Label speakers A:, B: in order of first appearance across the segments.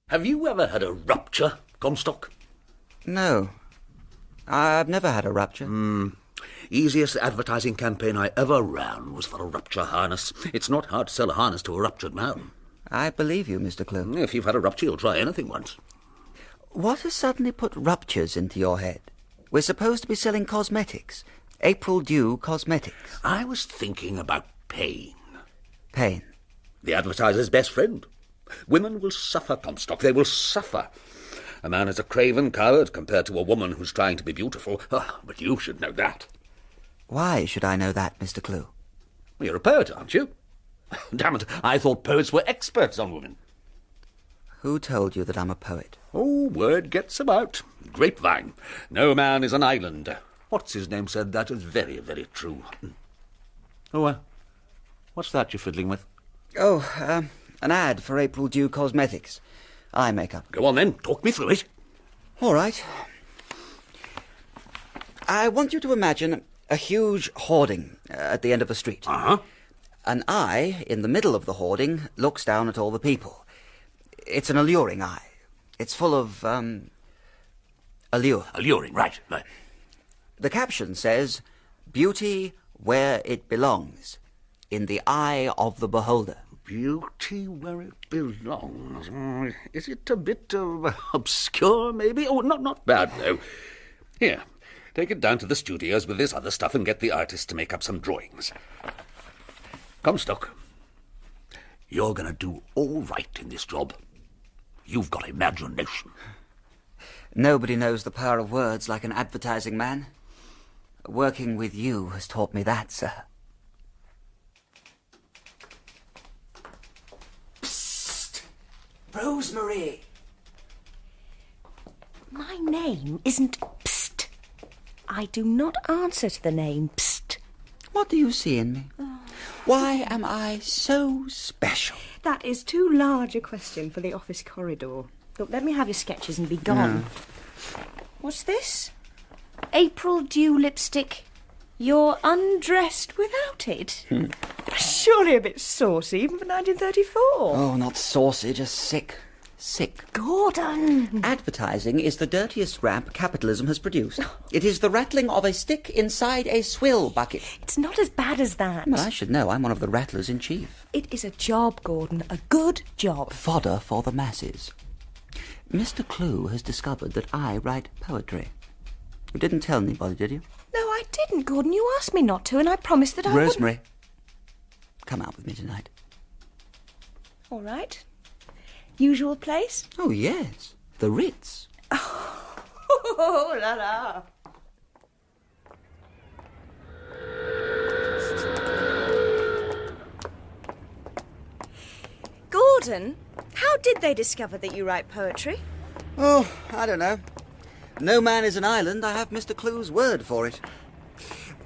A: Have you ever had a rupture, Comstock?
B: No. I've never had a rupture.
A: Easiest advertising campaign I ever ran was for a rupture harness. It's not hard to sell a harness to a ruptured man.
B: I believe you, Mr. Clue.
A: If you've had a rupture, you'll try anything once.
B: What has suddenly put ruptures into your head? We're supposed to be selling cosmetics. April Dew Cosmetics.
A: I was thinking about pain.
B: Pain.
A: The advertiser's best friend. Women will suffer, Comstock. They will suffer. A man is a craven coward compared to a woman who's trying to be beautiful. Oh, but you should know that.
B: Why should I know that, Mr. Clue?
A: Well, you're a poet, aren't you? Damn it, I thought poets were experts on women.
B: Who told you that I'm a poet?
A: Oh, word gets about. Grapevine. No man is an island. What's his name said that? It's very, very true. Oh, what's that you're fiddling with?
B: Oh, an ad for April Dew Cosmetics. Eye makeup.
A: Go on then, talk me through it.
B: All right. I want you to imagine a huge hoarding at the end of a street.
A: Uh-huh.
B: An eye in the middle of the hoarding looks down at all the people. It's an alluring eye. It's full of, allure.
A: Alluring, right.
B: The caption says, "Beauty where it belongs, in the eye of the beholder."
A: Beauty where it belongs. Is it a bit obscure, maybe? Oh, not bad, though. Here, take it down to the studios with this other stuff and get the artist to make up some drawings. Comstock, you're going to do all right in this job. You've got imagination.
B: Nobody knows the power of words like an advertising man. Working with you has taught me that, sir. Psst! Rosemary!
C: My name isn't Psst. I do not answer to the name Psst.
B: What do you see in me? Why am I so special?
C: That is too large a question for the office corridor. Look, let me have your sketches and be gone.
B: No.
C: What's this? April Dew lipstick. You're undressed without it? Surely a bit saucy, even for 1934.
B: Oh, not saucy, just sick. Sick.
C: Gordon!
B: Advertising is the dirtiest rap capitalism has produced. It is the rattling of a stick inside a swill bucket.
C: It's not as bad as that.
B: Well, I should know. I'm one of the rattlers in chief.
C: It is a job, Gordon. A good job.
B: Fodder for the masses. Mr. Clue has discovered that I write poetry. You didn't tell anybody, did you?
C: No, I didn't, Gordon. You asked me not to, and I promised that I wouldn't.
B: Rosemary, come out with me tonight.
C: All right. Usual place?
B: Oh, yes. The Ritz.
C: Oh, la la. Gordon, how did they discover that you write poetry?
B: Oh, I don't know. No man is an island. I have Mr. Clue's word for it.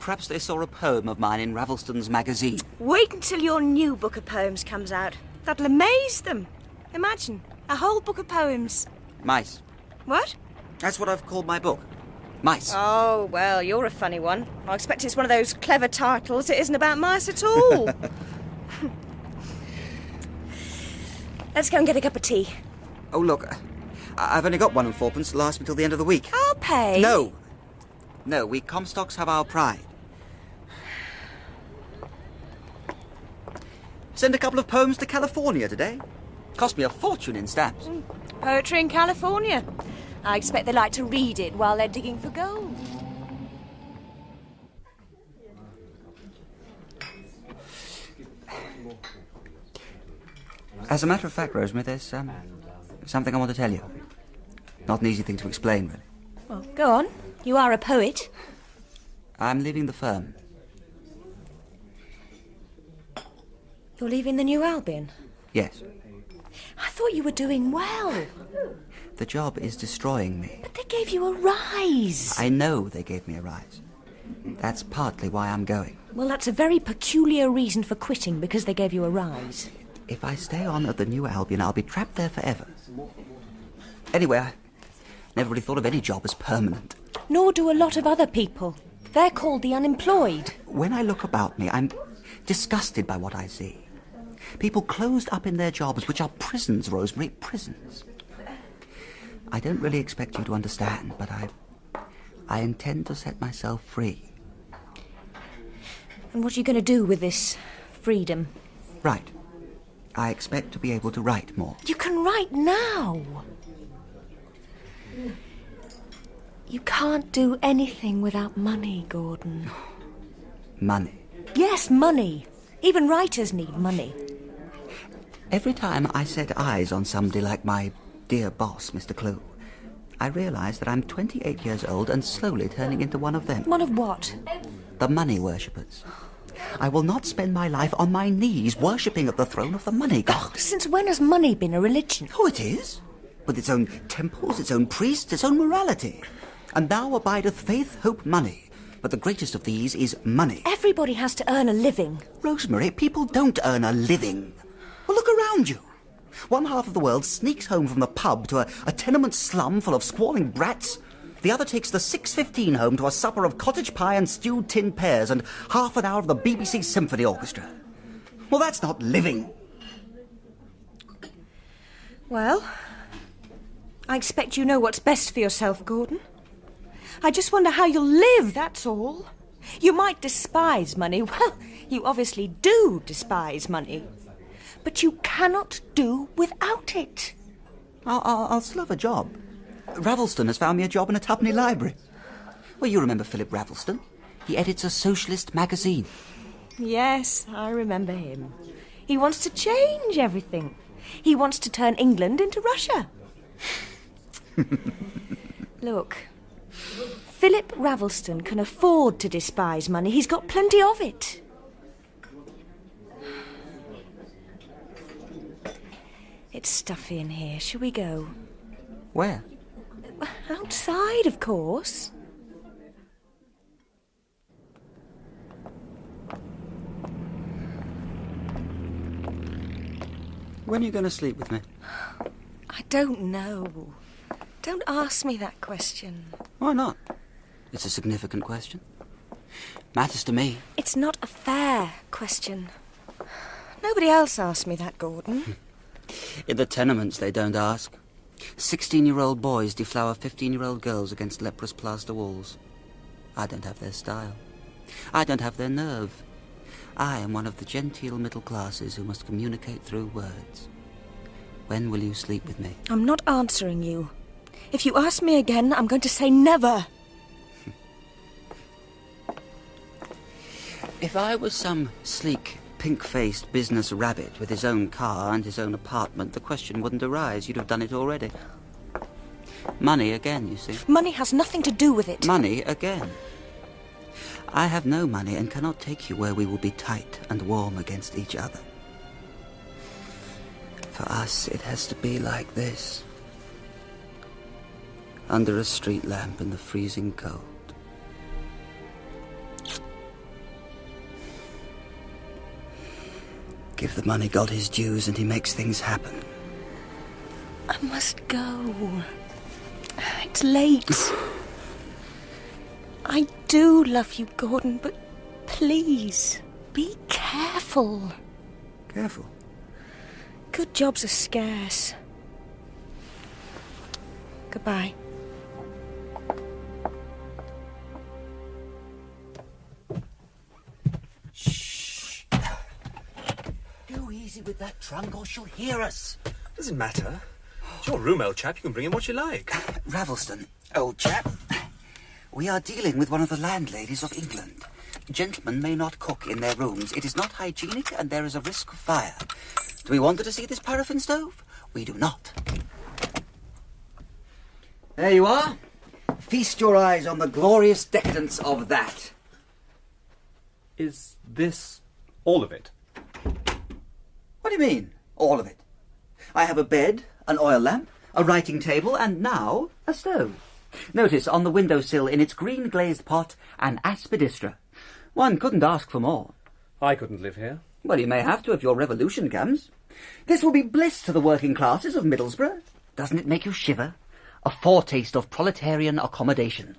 B: Perhaps they saw a poem of mine in Ravelston's magazine.
C: Wait until your new book of poems comes out. That'll amaze them. Imagine, a whole book of poems.
B: Mice.
C: What?
B: That's what I've called my book. Mice.
C: Oh, well, you're a funny one. I expect it's one of those clever titles. It isn't about mice at all. Let's go and get a cup of tea.
B: Oh, look, I've only got 1 and 4pence to last me till the end of the week.
C: I'll pay.
B: No. No, we Comstocks have our pride. Send a couple of poems to California today. Cost me a fortune in stamps.
C: Poetry in California. I expect they like to read it while they're digging for gold.
B: As a matter of fact, Rosemary, there's something I want to tell you. Not an easy thing to explain, really.
C: Well, go on. You are a poet.
B: I'm leaving the firm.
C: You're leaving the New Albion?
B: Yes.
C: I thought you were doing well.
B: The job is destroying me.
C: But they gave you a rise.
B: I know they gave me a rise. That's partly why I'm going.
C: Well, that's a very peculiar reason for quitting, because they gave you a rise.
B: If I stay on at the New Albion, I'll be trapped there forever. Anyway, I never really thought of any job as permanent.
C: Nor do a lot of other people. They're called the unemployed.
B: When I look about me, I'm disgusted by what I see. People closed up in their jobs, which are prisons, Rosemary, prisons. I don't really expect you to understand, but I intend to set myself free.
C: And what are you going to do with this freedom?
B: Right. I expect to be able to write more.
C: You can write now. You can't do anything without money, Gordon.
B: Money.
C: Yes, money. Even writers need money.
B: Every time I set eyes on somebody like my dear boss, Mr. Clue, I realise that I'm 28 years old and slowly turning into one of them.
C: One of what?
B: The money worshippers. I will not spend my life on my knees worshipping at the throne of the money god.
C: Since when has money been a religion?
B: Oh, it is. With its own temples, its own priests, its own morality. And now abideth faith, hope, money. But the greatest of these is money.
C: Everybody has to earn a living.
B: Rosemary, people don't earn a living. Well, look around you. One half of the world sneaks home from the pub to a tenement slum full of squalling brats. The other takes the 6:15 home to a supper of cottage pie and stewed tin pears and half an hour of the BBC Symphony Orchestra. Well, that's not living.
C: Well, I expect you know what's best for yourself, Gordon. I just wonder how you'll live, that's all. You might despise money. Well, you obviously do despise money. But you cannot do without it.
B: I'll still have a job. Ravelston has found me a job in a twopenny library. Well, you remember Philip Ravelston? He edits a socialist magazine.
C: Yes, I remember him. He wants to change everything. He wants to turn England into Russia. Look, Philip Ravelston can afford to despise money. He's got plenty of it. It's stuffy in here. Shall we go?
B: Where?
C: Outside, of course.
B: When are you going to sleep with me?
C: I don't know. Don't ask me that question.
B: Why not? It's a significant question. Matters to me.
C: It's not a fair question. Nobody else asked me that, Gordon.
B: In the tenements, they don't ask. 16-year-old boys deflower 15-year-old girls against leprous plaster walls. I don't have their style. I don't have their nerve. I am one of the genteel middle classes who must communicate through words. When will you sleep with me?
C: I'm not answering you. If you ask me again, I'm going to say never.
B: If I was some sleek, pink-faced business rabbit with his own car and his own apartment, the question wouldn't arise. You'd have done it already. Money again, you see.
C: Money has nothing to do with it.
B: Money again. I have no money and cannot take you where we will be tight and warm against each other. For us, it has to be like this. Under a street lamp in the freezing cold. Give the money god his dues and he makes things happen.
C: I must go. It's late. I do love you, Gordon, but please, be careful.
B: Careful.
C: Good jobs are scarce. Goodbye.
B: Shh. Go easy with that trunk or she'll hear us.
D: Doesn't matter. It's your room, old chap. You can bring in what you like.
B: Ravelston, old chap. We are dealing with one of the landladies of England. Gentlemen may not cook in their rooms. It is not hygienic and there is a risk of fire. Do we want her to see this paraffin stove? We do not. There you are. Feast your eyes on the glorious decadence of that.
D: Is this all of it?
B: What do you mean, all of it? I have a bed, an oil lamp, a writing table, and now a stove. Notice on the windowsill in its green glazed pot, an Aspidistra. One couldn't ask for more.
D: I couldn't live here.
B: Well, you may have to if your revolution comes. This will be bliss to the working classes of Middlesbrough. Doesn't it make you shiver? A foretaste of proletarian accommodation.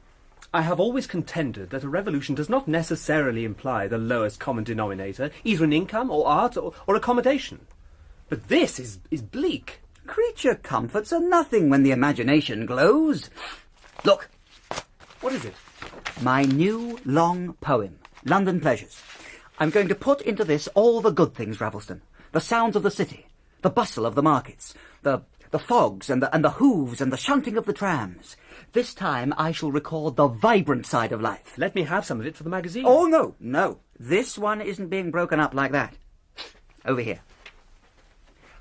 D: I have always contended that a revolution does not necessarily imply the lowest common denominator, either in income or art or accommodation. But this is bleak.
B: Creature comforts are nothing when the imagination glows. Look,
D: What is it?
B: my new long poem, London Pleasures. I'm going to put into this all the good things, Ravelston. The sounds of the city, the bustle of the markets, the fogs and the hooves and the shunting of the trams. This time I shall record the vibrant side of life.
D: Let me have some of it for the magazine.
B: Oh, no. This one isn't being broken up like that. Over here.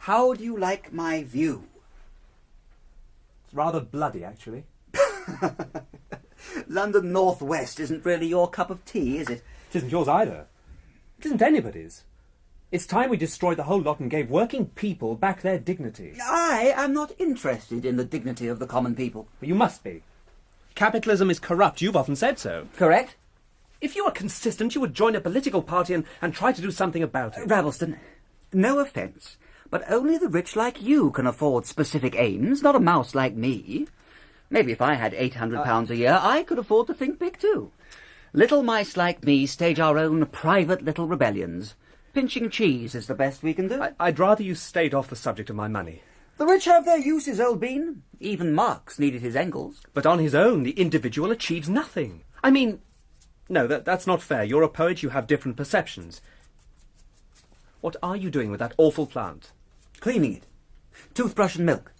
B: How do you like my view?
D: It's rather bloody, actually.
B: London North West isn't really your cup of tea, is it?
D: It isn't yours either. It isn't anybody's. It's time we destroyed the whole lot and gave working people back their dignity.
B: I am not interested in the dignity of the common people.
D: But you must be. Capitalism is corrupt. You've often said so.
B: Correct?
D: If you were consistent, you would join a political party and try to do something about it.
B: Ravelston, no offence, but only the rich like you can afford specific aims, not a mouse like me. Maybe if I had £800 a year, I could afford to think big too. Little mice like me stage our own private little rebellions. Pinching cheese is the best we can do.
D: I'd rather you stayed off the subject of my money.
B: The rich have their uses, old bean. Even Marx needed his Engels.
D: But on his own, the individual achieves nothing. I mean, no, that's not fair. You're a poet, you have different perceptions. What are you doing with that awful plant?
B: Cleaning it. Toothbrush and milk.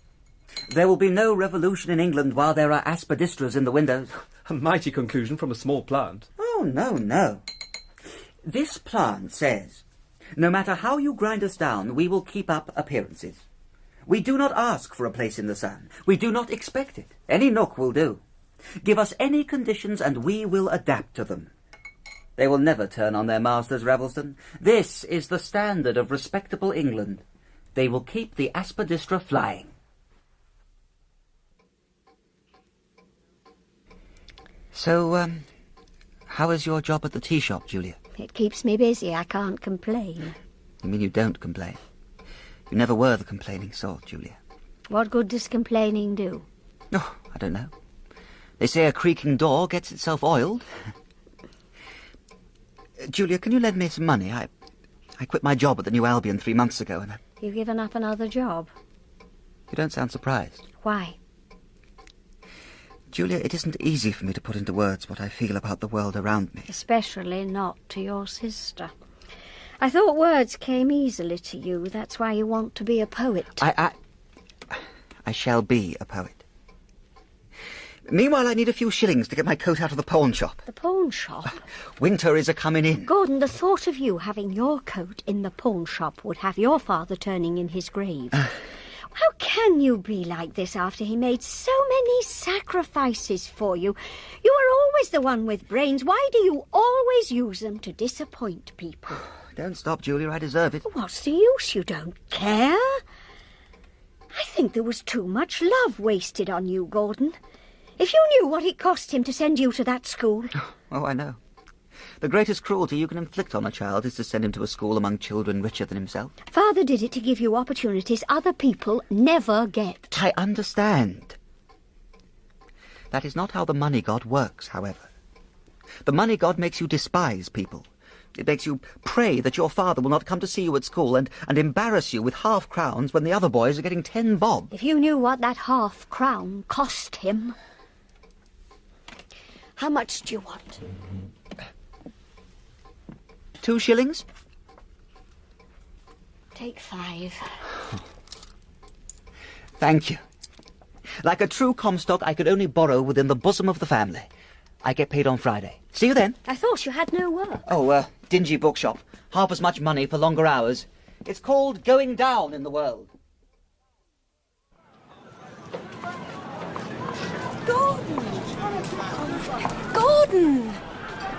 B: There will be no revolution in England while there are Aspidistras in the windows.
D: A mighty conclusion from a small plant.
B: Oh, no. This plant says, no matter how you grind us down, we will keep up appearances. We do not ask for a place in the sun. We do not expect it. Any nook will do. Give us any conditions and we will adapt to them. They will never turn on their masters, Ravelston. This is the standard of respectable England. They will keep the Aspidistra flying. So, how is your job at the tea shop, Julia?
E: It keeps me busy. I can't complain.
B: You mean you don't complain? You never were the complaining sort, Julia.
E: What good does complaining do?
B: Oh, I don't know. They say a creaking door gets itself oiled. Julia, can you lend me some money? I quit my job at the New Albion 3 months ago and
E: You've given up another job.
B: You don't sound surprised.
E: Why?
B: Julia, it isn't easy for me to put into words what I feel about the world around me.
E: Especially not to your sister. I thought words came easily to you. That's why you want to be a poet.
B: I shall be a poet. Meanwhile, I need a few shillings to get my coat out of the pawn shop.
E: The pawn shop?
B: Winter is a-coming in.
E: Gordon, the thought of you having your coat in the pawn shop would have your father turning in his grave. How can you be like this after he made so many sacrifices for you? You are always the one with brains. Why do you always use them to disappoint people?
B: Don't stop, Julia. I deserve it.
E: What's the use? You don't care? I think there was too much love wasted on you, Gordon. If you knew what it cost him to send you to that school...
B: Oh, I know. The greatest cruelty you can inflict on a child is to send him to a school among children richer than himself.
E: Father did it to give you opportunities other people never get.
B: I understand. That is not how the money god works, however. The money god makes you despise people. It makes you pray that your father will not come to see you at school and embarrass you with half-crowns when the other boys are getting 10 bob.
E: If you knew what that half-crown cost him... How much do you want?
B: 2 shillings?
E: Take 5.
B: Thank you. Like a true Comstock, I could only borrow within the bosom of the family. I get paid on Friday. See you then.
E: I thought you had no work.
B: Oh, dingy bookshop. Half as much money for longer hours. It's called going down in the world.
C: Gordon!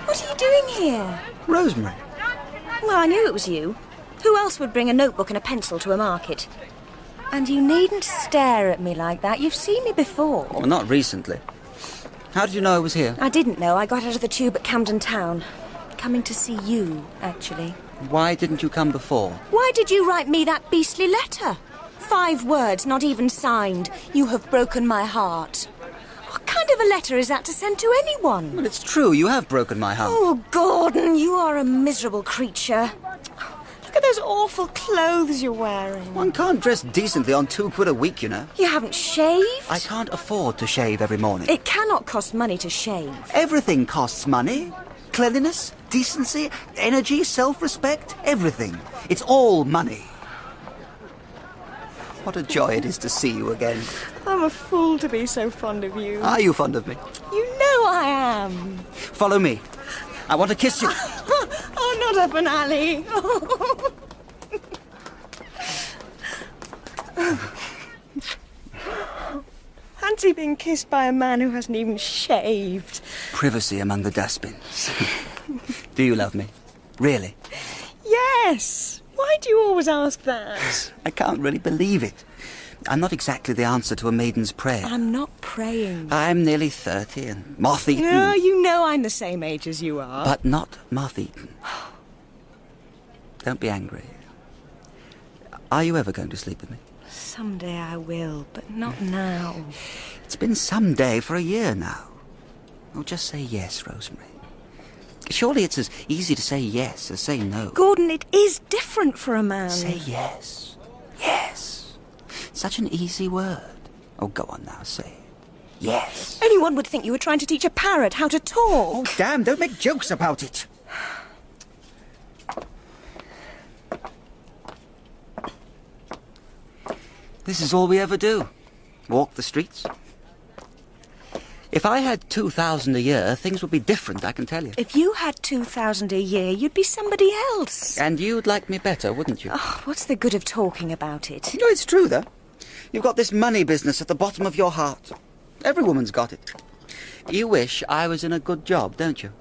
C: What are you doing here?
B: Rosemary.
C: Well, I knew it was you. Who else would bring a notebook and a pencil to a market? And you needn't stare at me like that. You've seen me before.
B: Well, not recently. How did you know I was here?
C: I didn't know. I got out of the tube at Camden Town. Coming to see you, actually.
B: Why didn't you come before?
C: Why did you write me that beastly letter? 5 words, not even signed. You have broken my heart. What kind of a letter is that to send to anyone?
B: Well, it's true. You have broken my heart.
C: Oh, Gordon, you are a miserable creature. Look at those awful clothes you're wearing?
B: One can't dress decently on £2 a week, you know.
C: You haven't shaved?
B: I can't afford to shave every morning.
C: It cannot cost money to shave.
B: Everything costs money. Cleanliness, decency, energy, self-respect, everything. It's all money. What a joy it is to see you again.
C: I'm a fool to be so fond of you.
B: Are you fond of me?
C: You know I am.
B: Follow me. I want to kiss you.
C: Oh, not up an alley. Fancy being kissed by a man who hasn't even shaved.
B: Privacy among the dustbins. Do you love me? Really?
C: Yes. Why do you always ask that?
B: I can't really believe it. I'm not exactly the answer to a maiden's prayer.
C: I'm not praying.
B: I'm nearly 30 and moth-eaten.
C: No, you know I'm the same age as you are.
B: But not moth-eaten. Don't be angry. Are you ever going to sleep with me?
C: Someday I will, but not now.
B: It's been some day for a year now. Oh, just say yes, Rosemary. Surely it's as easy to say yes as say no.
C: Gordon, it is different for a man.
B: Say yes. Yes. Such an easy word. Oh, go on now, say it. Yes.
C: Anyone would think you were trying to teach a parrot how to talk.
B: Oh, damn, don't make jokes about it. This is all we ever do. Walk the streets. If I had 2,000 a year, things would be different, I can tell you.
C: If you had 2,000 a year, you'd be somebody else.
B: And you'd like me better, wouldn't you?
C: Oh, what's the good of talking about it?
B: No, it's true, though. You've got this money business at the bottom of your heart. Every woman's got it. You wish I was in a good job, don't you?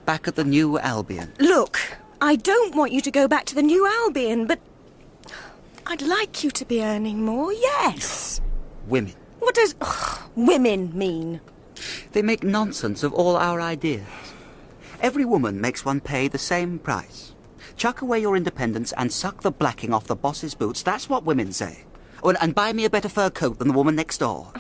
B: Back at the New Albion.
C: Look, I don't want you to go back to the New Albion, but I'd like you to be earning more, yes.
B: Women.
C: What does women mean?
B: They make nonsense of all our ideas. Every woman makes one pay the same price. Chuck away your independence and suck the blacking off the boss's boots. That's what women say. Oh, and buy me a better fur coat than the woman next door.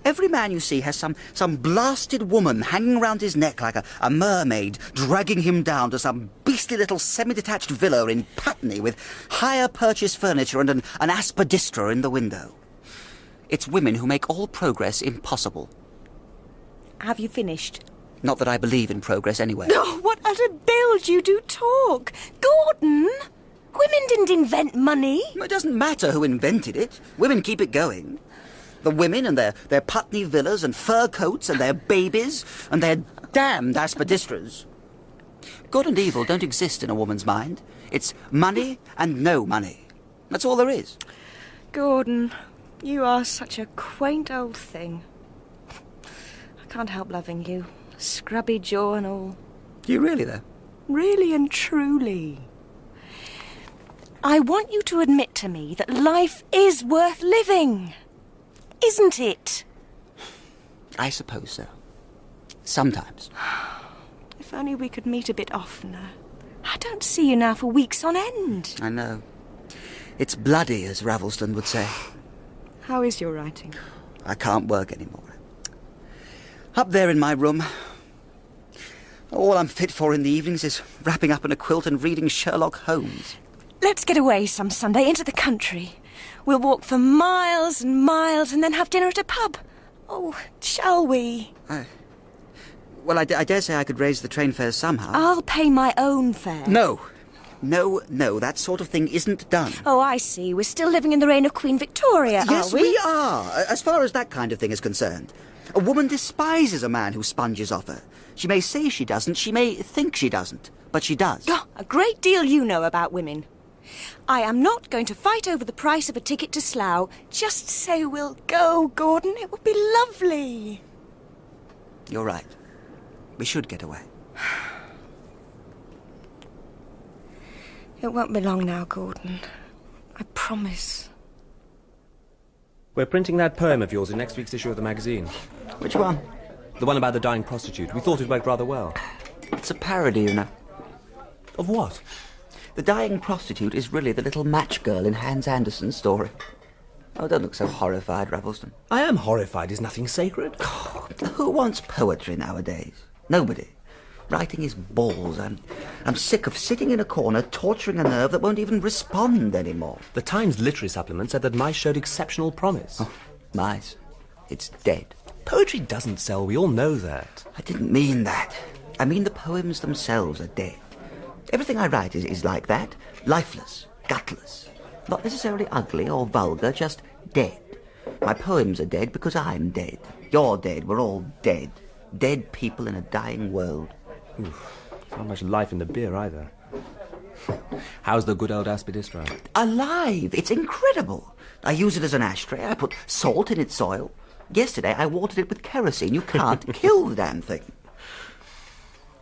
B: Every man you see has some blasted woman hanging round his neck like a mermaid, dragging him down to some beastly little semi-detached villa in Putney with hire purchase furniture and an Aspidistra in the window. It's women who make all progress impossible.
C: Have you finished?
B: Not that I believe in progress anyway.
C: Oh, what utter bilge you do talk. Gordon, women didn't invent money.
B: It doesn't matter who invented it. Women keep it going. The women and their Putney villas and fur coats and their babies and their damned Aspidistras. Good and evil don't exist in a woman's mind. It's money and no money. That's all there is.
C: Gordon, you are such a quaint old thing. I can't help loving you. Scrubby jaw and all.
B: Do you really, though?
C: Really and truly. I want you to admit to me that life is worth living. Isn't it?
B: I suppose so. Sometimes.
C: If only we could meet a bit oftener. I don't see you now for weeks on end.
B: I know. It's bloody, as Ravelston would say.
C: How is your writing?
B: I can't work anymore. Up there in my room, all I'm fit for in the evenings is wrapping up in a quilt and reading Sherlock Holmes.
C: Let's get away some Sunday into the country. We'll walk for miles and miles and then have dinner at a pub. Oh, shall we?
B: Well, I dare say I could raise the train fares somehow.
C: I'll pay my own fare.
B: No, that sort of thing isn't done.
C: Oh, I see. We're still living in the reign of Queen Victoria,
B: Yes,
C: are we?
B: we are, as far as that kind of thing is concerned. A woman despises a man who sponges off her. She may say she doesn't, she may think she doesn't, but she does.
C: Oh, a great deal you know about women. I am not going to fight over the price of a ticket to Slough. Just say we'll go, Gordon. It would be lovely.
B: You're right. We should get away.
C: It won't be long now, Gordon. I promise.
D: We're printing that poem of yours in next week's issue of the magazine.
B: Which one?
D: The one about the dying prostitute. We thought it worked rather well.
B: It's a parody, you know.
D: Of what?
B: The dying prostitute is really the little match girl in Hans Andersen's story. Oh, don't look so horrified, Ravelston.
D: I am horrified. Is nothing sacred?
B: Who wants poetry nowadays? Nobody. Writing is balls. I'm sick of sitting in a corner torturing a nerve that won't even respond anymore.
D: The Times literary supplement said that mice showed exceptional promise.
B: Oh, mice. It's dead.
D: Poetry doesn't sell, we all know that.
B: I didn't mean that. I mean the poems themselves are dead. Everything I write is like that. Lifeless, gutless. Not necessarily ugly or vulgar, just dead. My poems are dead because I'm dead. You're dead. We're all dead. Dead people in a dying world.
D: Oof, not much life in the beer either. How's the good old Aspidistra?
B: Alive! It's incredible. I use it as an ashtray. I put salt in its soil. Yesterday I watered it with kerosene. You can't kill the damn thing.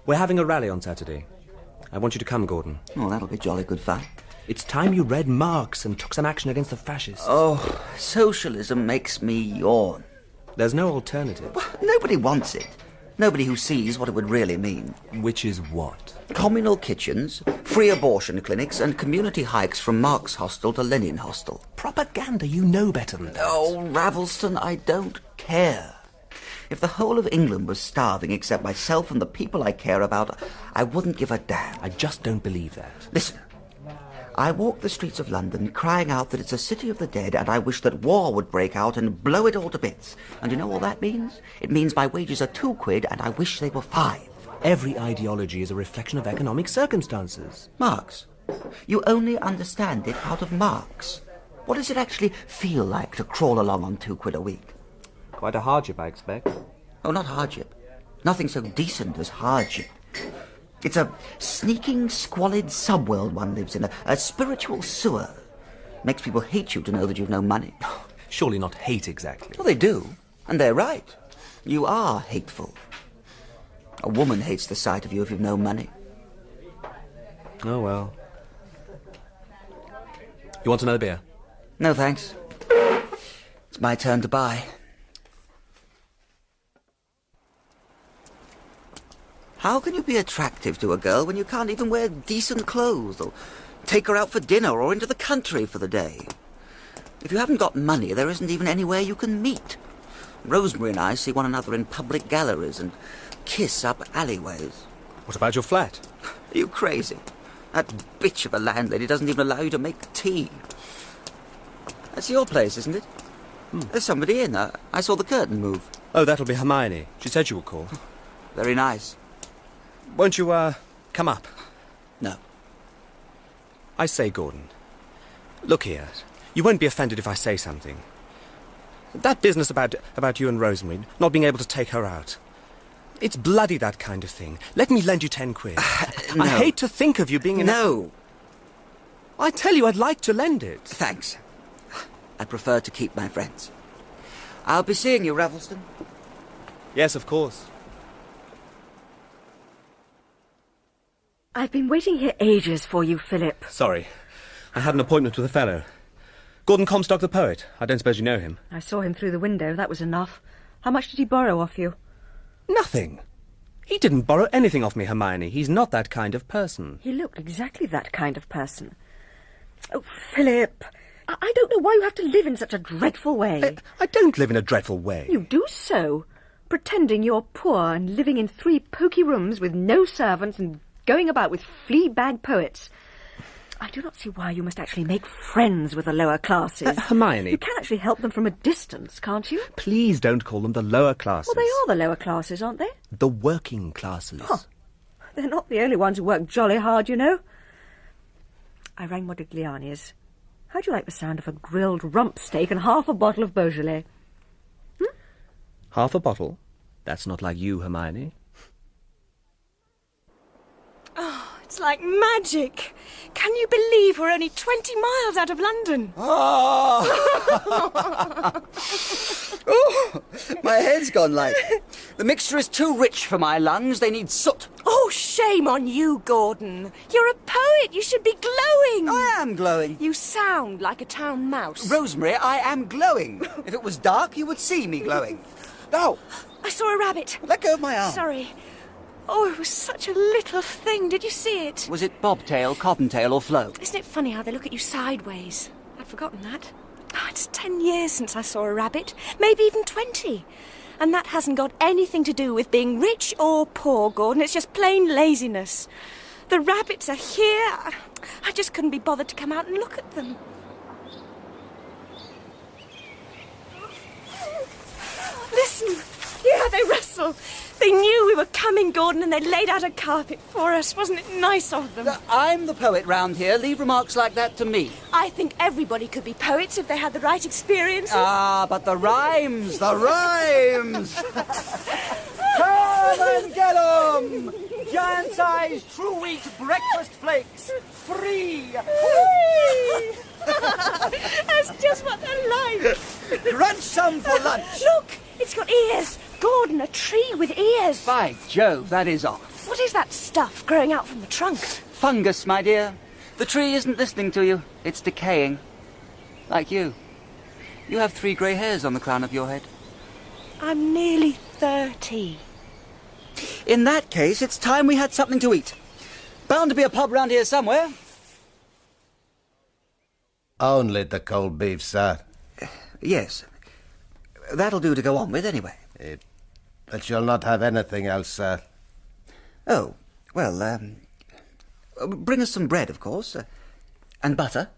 D: We're having a rally on Saturday. I want you to come, Gordon.
B: Oh, that'll be jolly good fun.
D: It's time you read Marx and took some action against the fascists.
B: Oh, socialism makes me yawn.
D: There's no alternative.
B: Well, nobody wants it. Nobody who sees what it would really mean.
D: Which is what?
B: Communal kitchens, free abortion clinics, and community hikes from Marx Hostel to Lenin Hostel.
D: Propaganda, you know better than that.
B: Oh, Ravelston, I don't care. If the whole of England was starving except myself and the people I care about, I wouldn't give a damn.
D: I just don't believe that.
B: Listen, I walk the streets of London crying out that it's a city of the dead and I wish that war would break out and blow it all to bits. And you know all that means? It means my wages are £2 and I wish they were 5.
D: Every ideology is a reflection of economic circumstances.
B: Marx, you only understand it out of Marx. What does it actually feel like to crawl along on £2 a week?
D: Quite a hardship, I expect.
B: Oh, not hardship. Nothing so decent as hardship. It's a sneaking, squalid subworld one lives in, a spiritual sewer. Makes people hate you to know that you've no money.
D: Surely not hate exactly.
B: Well, they do, and they're right. You are hateful. A woman hates the sight of you if you've no money.
D: Oh, well. You want another beer?
B: No, thanks. It's my turn to buy. How can you be attractive to a girl when you can't even wear decent clothes or take her out for dinner or into the country for the day? If you haven't got money, there isn't even anywhere you can meet. Rosemary and I see one another in public galleries and kiss up alleyways.
D: What about your flat?
B: Are you crazy? That bitch of a landlady doesn't even allow you to make tea. That's your place, isn't it? There's somebody in. I saw the curtain move.
D: Oh, that'll be Hermione. She said you would call.
B: Very nice.
D: Won't you, come up?
B: No.
D: I say, Gordon, look here. You won't be offended if I say something. That business about you and Rosemary, not being able to take her out. It's bloody, that kind of thing. Let me lend you 10 quid.
B: No.
D: I hate to think of you being in
B: No.
D: I tell you, I'd like to lend it.
B: Thanks. I prefer to keep my friends. I'll be seeing you, Ravelston.
D: Yes, of course.
F: I've been waiting here ages for you, Philip.
D: Sorry. I had an appointment with a fellow. Gordon Comstock, the poet. I don't suppose you know him.
F: I saw him through the window. That was enough. How much did he borrow off you?
D: Nothing. He didn't borrow anything off me, Hermione. He's not that kind of person.
F: He looked exactly that kind of person. Oh, Philip, I don't know why you have to live in such a dreadful way.
D: I don't live in a dreadful way.
F: You do so. Pretending you're poor and living in 3 poky rooms with no servants and going about with flea-bag poets. I do not see why you must actually make friends with the lower classes.
D: Hermione.
F: You can actually help them from a distance, can't you?
D: Please don't call them the lower classes.
F: Well, they are the lower classes, aren't they?
D: The working classes.
F: Huh. They're not the only ones who work jolly hard, you know. I rang Modigliani's. How'd you like the sound of a grilled rump steak and half a bottle of Beaujolais?
D: Half a bottle? That's not like you, Hermione.
C: Oh, it's like magic. Can you believe we're only 20 miles out of London?
B: Oh, my head's gone light. The mixture is too rich for my lungs. They need soot.
C: Oh, shame on you, Gordon. You're a poet. You should be glowing.
B: I am glowing.
C: You sound like a town mouse.
B: Rosemary, I am glowing. If it was dark, you would see me glowing. No,
C: I saw a rabbit.
B: let go of my arm.
C: Sorry. Oh, it was such a little thing. Did you see it?
B: Was it bobtail, cottontail, or Flo?
C: Isn't it funny how they look at you sideways? I'd forgotten that. Oh, it's 10 years since I saw a rabbit. Maybe even 20. And that hasn't got anything to do with being rich or poor, Gordon. It's just plain laziness. The rabbits are here. I just couldn't be bothered to come out and look at them. Listen, hear how they rustle. They knew we were coming, Gordon, and they laid out a carpet for us. Wasn't it nice of them?
B: I'm the poet round here. Leave remarks like that to me.
C: I think everybody could be poets if they had the right experiences.
B: Ah, but the rhymes, the rhymes! Come and get 'em! Giant-sized true wheat breakfast flakes. Free!
C: That's just what they're like.
B: Crunch some for lunch.
C: Look, it's got ears. Gordon, a tree with ears.
B: By Jove, that is odd.
C: What is that stuff growing out from the trunk?
B: Fungus, my dear. The tree isn't listening to you. It's decaying. Like you. You have 3 grey hairs on the crown of your head.
C: I'm nearly 30.
B: In that case, it's time we had something to eat. Bound to be a pub round here somewhere.
G: Only the cold beef, sir.
B: Yes. That'll do to go on with, anyway.
G: But you'll not have anything else, sir.
B: Oh, well, bring us some bread, of course. And butter.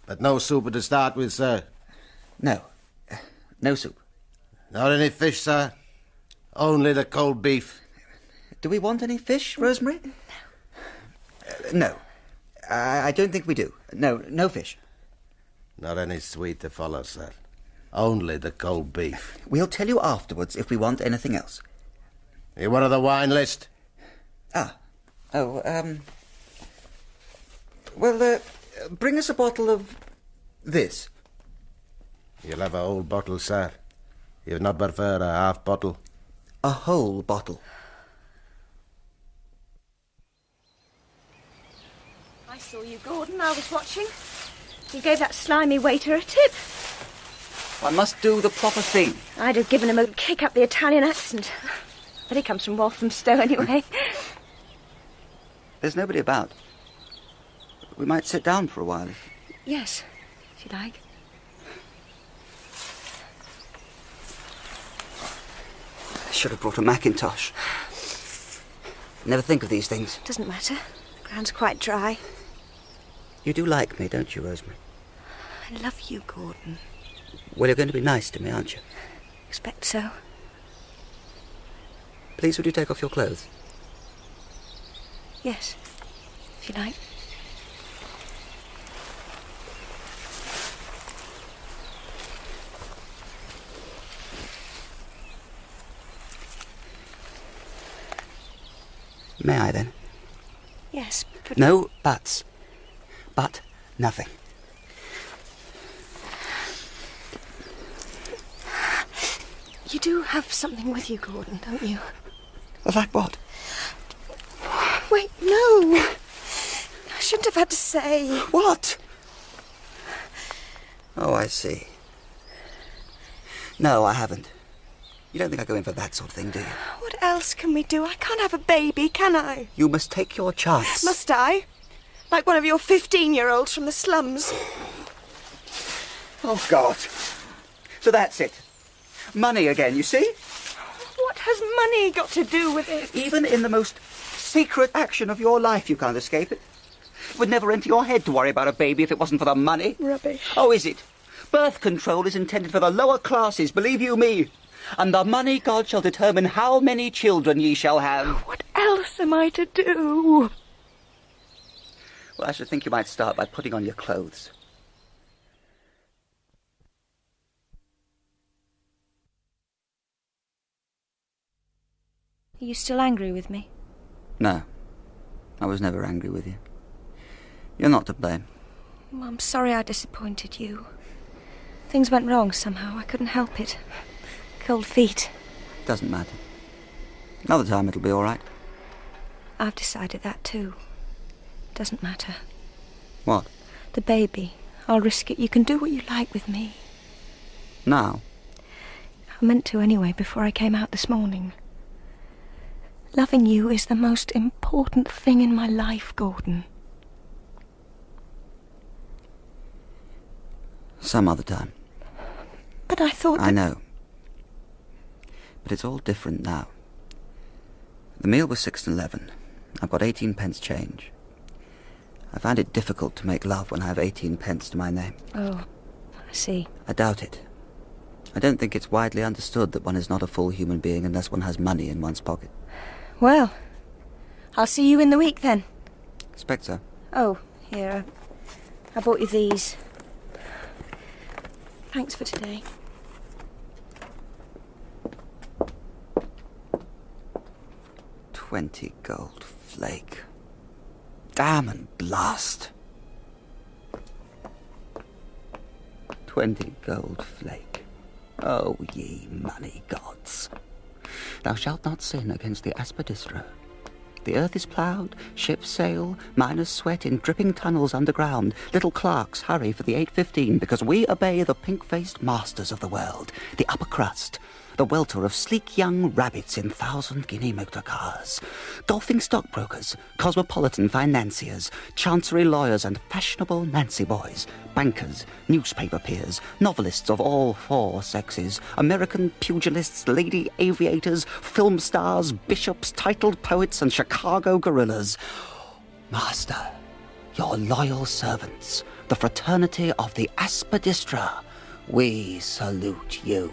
G: But no soup to start with, sir.
B: No. No soup.
G: Not any fish, sir. Only the cold beef.
B: Do we want any fish, Rosemary? No. I don't think we do. No fish.
G: Not any sweet to follow, sir. Only the cold beef.
B: We'll tell you afterwards if we want anything else.
G: You want the wine list?
B: Well, bring us a bottle of this.
G: You'll have a whole bottle, sir. You'd not prefer a half bottle?
B: A whole bottle.
C: I saw you, Gordon. I was watching. You gave that slimy waiter a tip.
B: One must do the proper thing.
C: I'd have given him a kick up the Italian accent. But he comes from Walthamstow anyway.
B: There's nobody about. We might sit down for a while.
C: Yes, if you like.
B: I should have brought a Macintosh. Never think of these things.
C: Doesn't matter. The ground's quite dry.
B: You do like me, don't you, Rosemary?
C: I love you, Gordon.
B: Well, you're going to be nice to me, aren't you?
C: Expect so.
B: Please, would you take off your clothes?
C: Yes, if you like.
B: May I, then?
C: Yes, but...
B: No buts. But nothing.
C: You do have something with you, Gordon, don't you?
B: Like what?
C: Wait, no. I shouldn't have had to say.
B: What? Oh, I see. No, I haven't. You don't think I go in for that sort of thing, do you?
C: What else can we do? I can't have a baby, can I?
B: You must take your chance.
C: Must I? Like one of your 15-year-olds from the slums.
B: Oh, God. So that's it. Money again, you see?
C: What has money got to do with it?
B: Even in the most secret action of your life, you can't escape it. It would never enter your head to worry about a baby if it wasn't for the money.
C: Rubbish.
B: Oh, is it? Birth control is intended for the lower classes, believe you me. And the money God shall determine how many children ye shall have.
C: What else am I to do?
B: Well, I should think you might start by putting on your clothes.
C: Are you still angry with me?
B: No, I was never angry with you. You're not to blame.
C: Well, I'm sorry I disappointed you. Things went wrong somehow. I couldn't help it. Cold feet.
B: Doesn't matter. Another time it'll be all right.
C: I've decided that too. Doesn't matter.
B: What?
C: The baby. I'll risk it. You can do what you like with me.
B: Now?
C: I meant to anyway before I came out this morning. Loving you is the most important thing in my life, Gordon.
B: Some other time.
C: But I thought that...
B: I know. But it's all different now. The meal was 6.11. I've got 18 pence change. I find it difficult to make love when I have 18 pence to my name.
C: Oh, I see.
B: I doubt it. I don't think it's widely understood that one is not a full human being unless one has money in one's pocket.
C: Well, I'll see you in the week then.
B: Expect so.
C: Oh, here, I bought you these. Thanks for today.
B: $20 gold flake. Damn and blast. 20 gold flake. Oh, ye money gods. Thou shalt not sin against the Aspidistra. The earth is ploughed, ships sail, miners sweat in dripping tunnels underground. Little clerks hurry for the 8:15 because we obey the pink-faced masters of the world, the upper crust, the welter of sleek young rabbits in 1,000-guinea motor cars, golfing stockbrokers, cosmopolitan financiers, chancery lawyers and fashionable Nancy boys, bankers, newspaper peers, novelists of all four sexes, American pugilists, lady aviators, film stars, bishops, titled poets and Chicago gorillas. Master, your loyal servants, the fraternity of the Aspidistra, we salute you.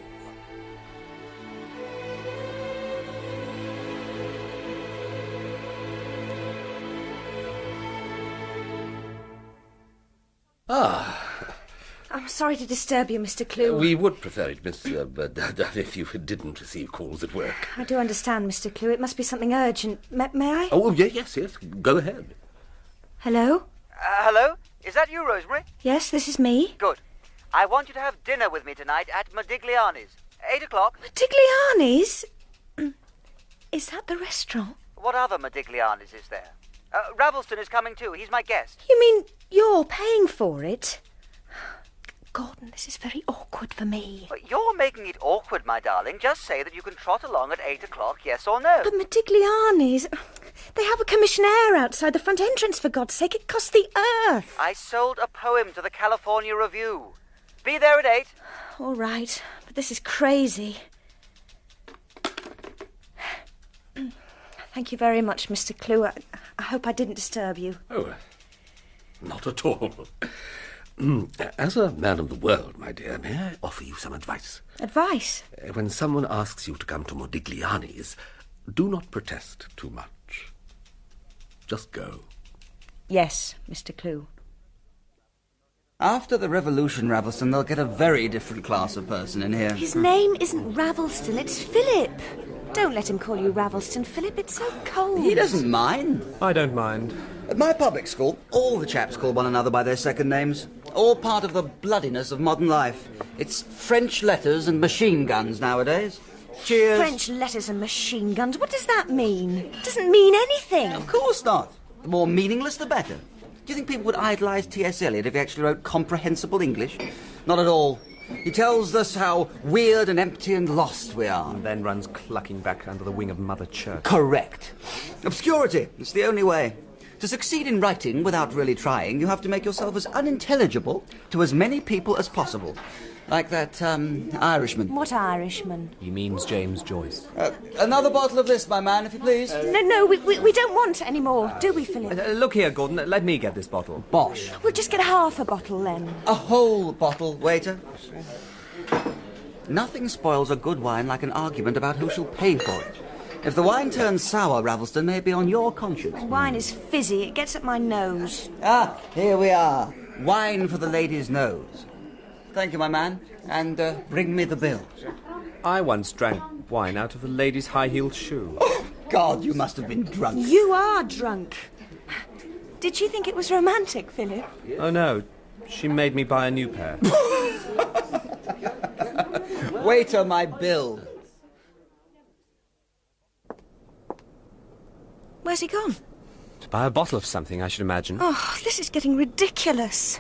C: I'm sorry to disturb you, Mr. Clue.
A: We would prefer it, Miss, if you didn't receive calls at work.
C: I do understand, Mr. Clue. It must be something urgent. May I?
A: Oh, yes. Go ahead.
C: Hello?
B: Hello? Is that you, Rosemary?
C: Yes, this is me.
B: Good. I want you to have dinner with me tonight at Modigliani's. 8 o'clock.
C: Modigliani's? Is that the restaurant?
B: What other Modigliani's is there? Ravelston is coming too. He's my guest.
C: You mean you're paying for it? Gordon, this is very awkward for me.
B: But you're making it awkward, my darling. Just say that you can trot along at 8 o'clock, yes or no.
C: But Modigliani's, they have a commissionaire outside the front entrance, for God's sake. It costs the earth.
B: I sold a poem to the California Review. Be there at 8.
C: All right, but this is crazy. Thank you very much, Mr. Clue. I hope I didn't disturb you.
A: Oh, not at all. As a man of the world, my dear, may I offer you some advice?
C: Advice?
A: When someone asks you to come to Modigliani's, do not protest too much. Just go.
C: Yes, Mr. Clue.
B: After the revolution, Ravelston, they'll get a very different class of person in here.
C: His name isn't Ravelston, it's Philip. Don't let him call you Ravelston, Philip. It's so cold.
B: He doesn't mind.
D: I don't mind.
B: At my public school, all the chaps call one another by their second names. All part of the bloodiness of modern life. It's French letters and machine guns nowadays. Cheers.
C: French letters and machine guns? What does that mean? It doesn't mean anything.
B: Of course not. The more meaningless, the better. Do you think people would idolise T.S. Eliot if he actually wrote comprehensible English? Not at all. He tells us how weird and empty and lost we are.
D: And then runs clucking back under the wing of Mother Church.
B: Correct. Obscurity. It's the only way. To succeed in writing without really trying, you have to make yourself as unintelligible to as many people as possible. Like that, Irishman.
C: What Irishman?
D: He means James Joyce.
B: Another bottle of this, my man, if you please.
C: No, we don't want any more, do we, Philip?
D: Look here, Gordon. Let me get this bottle.
B: Bosh.
C: We'll just get half a bottle, then.
B: A whole bottle, waiter. Nothing spoils a good wine like an argument about who shall pay for it. If the wine turns sour, Ravelston, may be on your conscience.
C: Wine is fizzy. It gets up my nose.
B: Ah, here we are. Wine for the lady's nose. Thank you, my man. And bring me the bill.
D: I once drank wine out of a lady's high-heeled shoe.
B: Oh, God, you must have been drunk.
C: You are drunk. Did she think it was romantic, Philip?
D: Oh, no. She made me buy a new pair.
B: Waiter, my bill.
C: Where's he gone?
D: To buy a bottle of something, I should imagine.
C: Oh, this is getting ridiculous.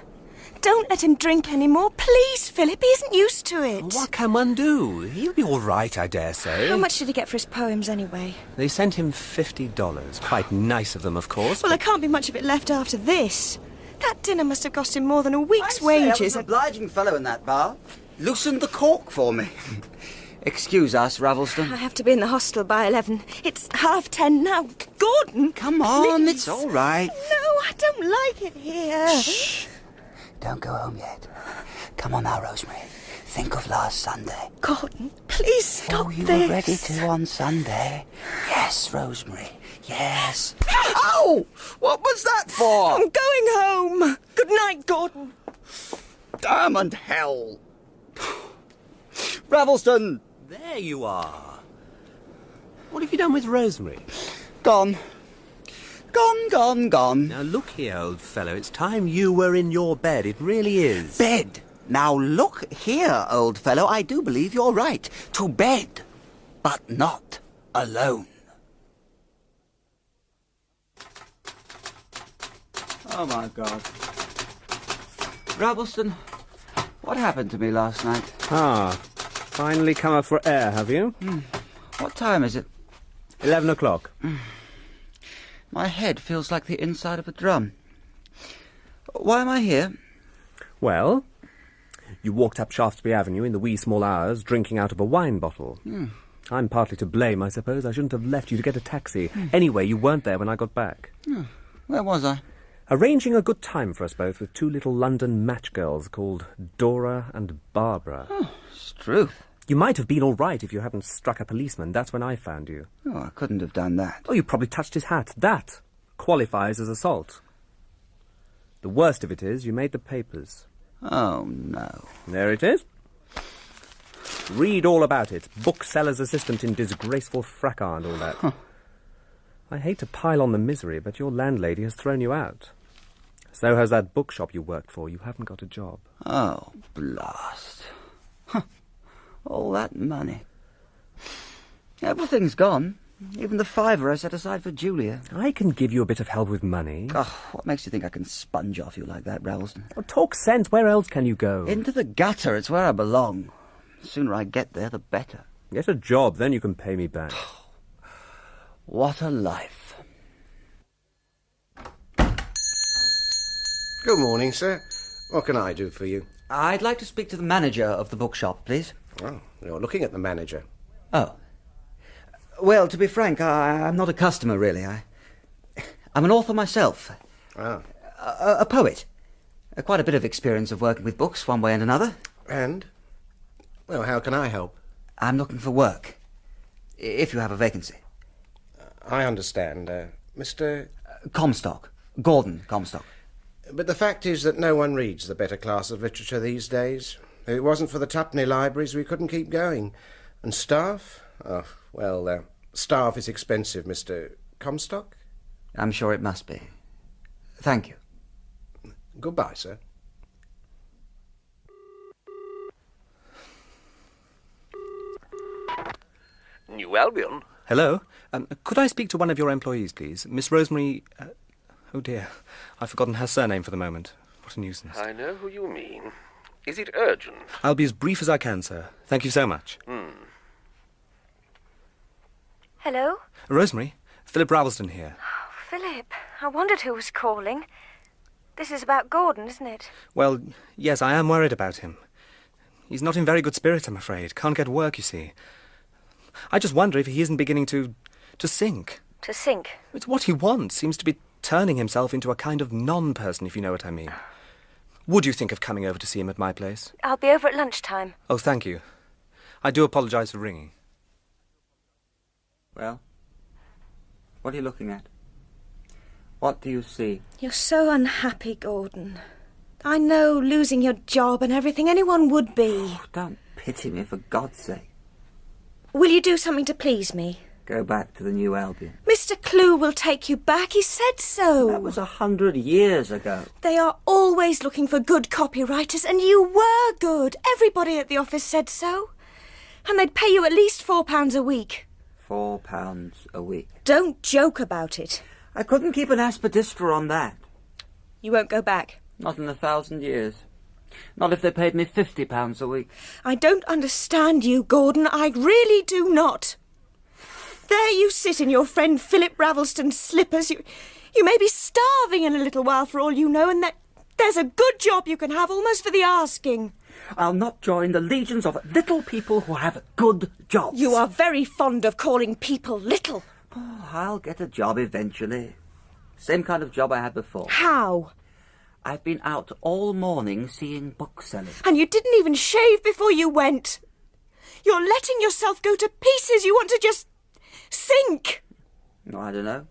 C: Don't let him drink any more, please, Philip. He isn't used to it.
D: What can one do? He'll be all right, I dare say.
C: How much did he get for his poems, anyway?
D: They sent him $50. Quite nice of them, of course.
C: Well, there can't be much of it left after this. That dinner must have cost him more than a week's wages.
B: I was an obliging fellow in that bar. Loosened the cork for me. Excuse us, Ravelston.
C: I have to be in the hostel by 11. It's 10:30 now. Gordon!
B: Come on,
C: please.
B: it's all right.
C: No, I don't like it here.
B: Shh. Don't go home yet. Come on now, Rosemary. Think of last Sunday.
C: Gordon, please stop
B: you
C: this.
B: were ready to on Sunday. Yes, Rosemary. Yes. Ow! What was that for?
C: I'm going home. Good night, Gordon.
B: Damn and hell. Ravelston!
D: There you are. What have you done with Rosemary?
B: Gone. Gone.
D: Now look here, old fellow. It's time you were in your bed. It really is.
B: Bed. Now look here, old fellow. I do believe you're right. To bed. But not alone. Oh, my God. Ravelston, what happened to me last night?
D: Ah, finally come up for air, have you?
B: What time is it?
D: 11 o'clock.
B: My head feels like the inside of a drum. Why am I here?
D: Well, you walked up Shaftesbury Avenue in the wee small hours, drinking out of a wine bottle. I'm partly to blame, I suppose. I shouldn't have left you to get a taxi. Anyway, you weren't there when I got back.
B: Where was I?
D: Arranging a good time for us both with two little London match girls called Dora and Barbara.
B: Oh, Struth.
D: You might have been all right if you hadn't struck a policeman. That's when I found you.
B: Oh, I couldn't have done that.
D: Oh, you probably touched his hat. That qualifies as assault. The worst of it is you made the papers.
B: Oh, no.
D: There it is. Read all about it. Bookseller's assistant in disgraceful fracas and all that. I hate to pile on the misery, but your landlady has thrown you out. So has that bookshop you worked for. You haven't got a job.
B: Oh, blast. All that money. Everything's gone. Even the £5 I set aside for Julia.
D: I can give you a bit of help with money.
B: Oh, what makes you think I can sponge off you like that, Ravelston?
D: Oh, talk sense. Where else can you go?
B: Into the gutter. It's where I belong. The sooner I get there, the better.
D: Get a job, then you can pay me back.
B: What a life.
G: Good morning, sir. What can I do for you?
B: I'd like to speak to the manager of the bookshop, please.
G: Oh, you're looking at the manager.
B: Oh. Well, to be frank, I'm not a customer, really. I'm an author myself.
G: Ah.
B: A poet. Quite a bit of experience of working with books, one way and another.
G: And? Well, how can I help?
B: I'm looking for work, if you have a vacancy.
G: I understand. Mr...
B: Comstock. Gordon Comstock.
G: But the fact is that no one reads the better class of literature these days. If it wasn't for the tuppenny libraries, we couldn't keep going. And staff? Oh, well, staff is expensive, Mr. Comstock.
B: I'm sure it must be. Thank you.
G: Goodbye, sir.
A: New Albion.
D: Hello? Could I speak to one of your employees, please? Miss Rosemary... oh, dear. I've forgotten her surname for the moment. What a nuisance.
A: I know who you mean. Is it urgent?
D: I'll be as brief as I can, sir. Thank you so much.
C: Hello?
D: Rosemary, Philip Ravelston here.
C: Oh, Philip, I wondered who was calling. This is about Gordon, isn't it?
D: Well, yes, I am worried about him. He's not in very good spirits, I'm afraid. Can't get work, you see. I just wonder if he isn't beginning to sink.
C: To sink?
D: It's what he wants. Seems to be turning himself into a kind of non-person, if you know what I mean. Would you think of coming over to see him at my place?
C: I'll be over at lunchtime.
D: Oh, thank you. I do apologise for ringing.
B: Well, what are you looking at? What do you see?
C: You're so unhappy, Gordon. I know, losing your job and everything, anyone would be.
B: Oh, don't pity me, for God's sake.
C: Will you do something to please me?
B: Go back to the New Albion.
C: Mr. Clue will take you back. He said so.
B: That was 100 years ago.
C: They are always looking for good copywriters, and you were good. Everybody at the office said so. And they'd pay you at least £4 a week.
B: £4 a week.
C: Don't joke about it.
B: I couldn't keep an Aspidistra on that.
C: You won't go back?
B: Not in 1,000 years. Not if they paid me £50 a week.
C: I don't understand you, Gordon. I really do not. There you sit in your friend Philip Ravelston's slippers. You may be starving in a little while for all you know, and There's a good job you can have almost for the asking.
B: I'll not join the legions of little people who have good jobs.
C: You are very fond of calling people little.
B: Oh, I'll get a job eventually. Same kind of job I had before.
C: How?
B: I've been out all morning seeing booksellers.
C: And you didn't even shave before you went. You're letting yourself go to pieces. You want to just sink.
B: No, I don't know.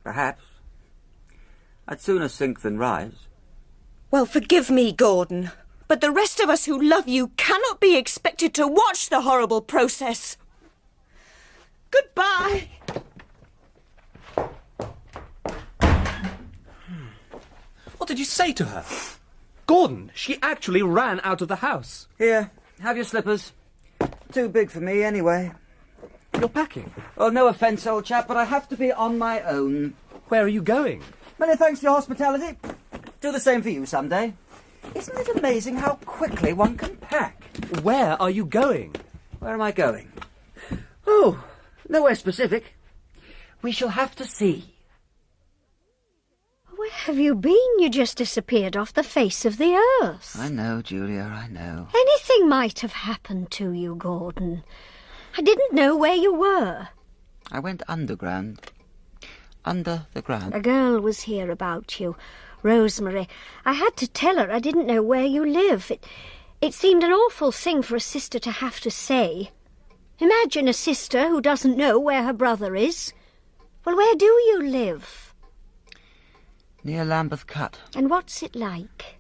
B: Perhaps. I'd sooner sink than rise.
C: Well, forgive me, Gordon, but the rest of us who love you cannot be expected to watch the horrible process. Goodbye.
D: What did you say to her? Gordon, she actually ran out of the house.
B: Here, have your slippers. Too big for me, anyway.
D: You're packing.
B: Oh, no offence, old chap, but I have to be on my own.
D: Where are you going?
B: Many thanks for your hospitality. Do the same for you someday. Isn't it amazing how quickly one can pack?
D: Where are you going?
B: Where am I going? Oh, nowhere specific. We shall have to see.
E: Where have you been? You just disappeared off the face of the earth.
B: I know, Julia, I know.
E: Anything might have happened to you, Gordon. I didn't know where you were.
B: I went underground. Under the ground.
E: A girl was here about you, Rosemary. I had to tell her I didn't know where you live. It seemed an awful thing for a sister to have to say. Imagine a sister who doesn't know where her brother is. Well, where do you live?
B: Near Lambeth Cut.
E: And what's it like?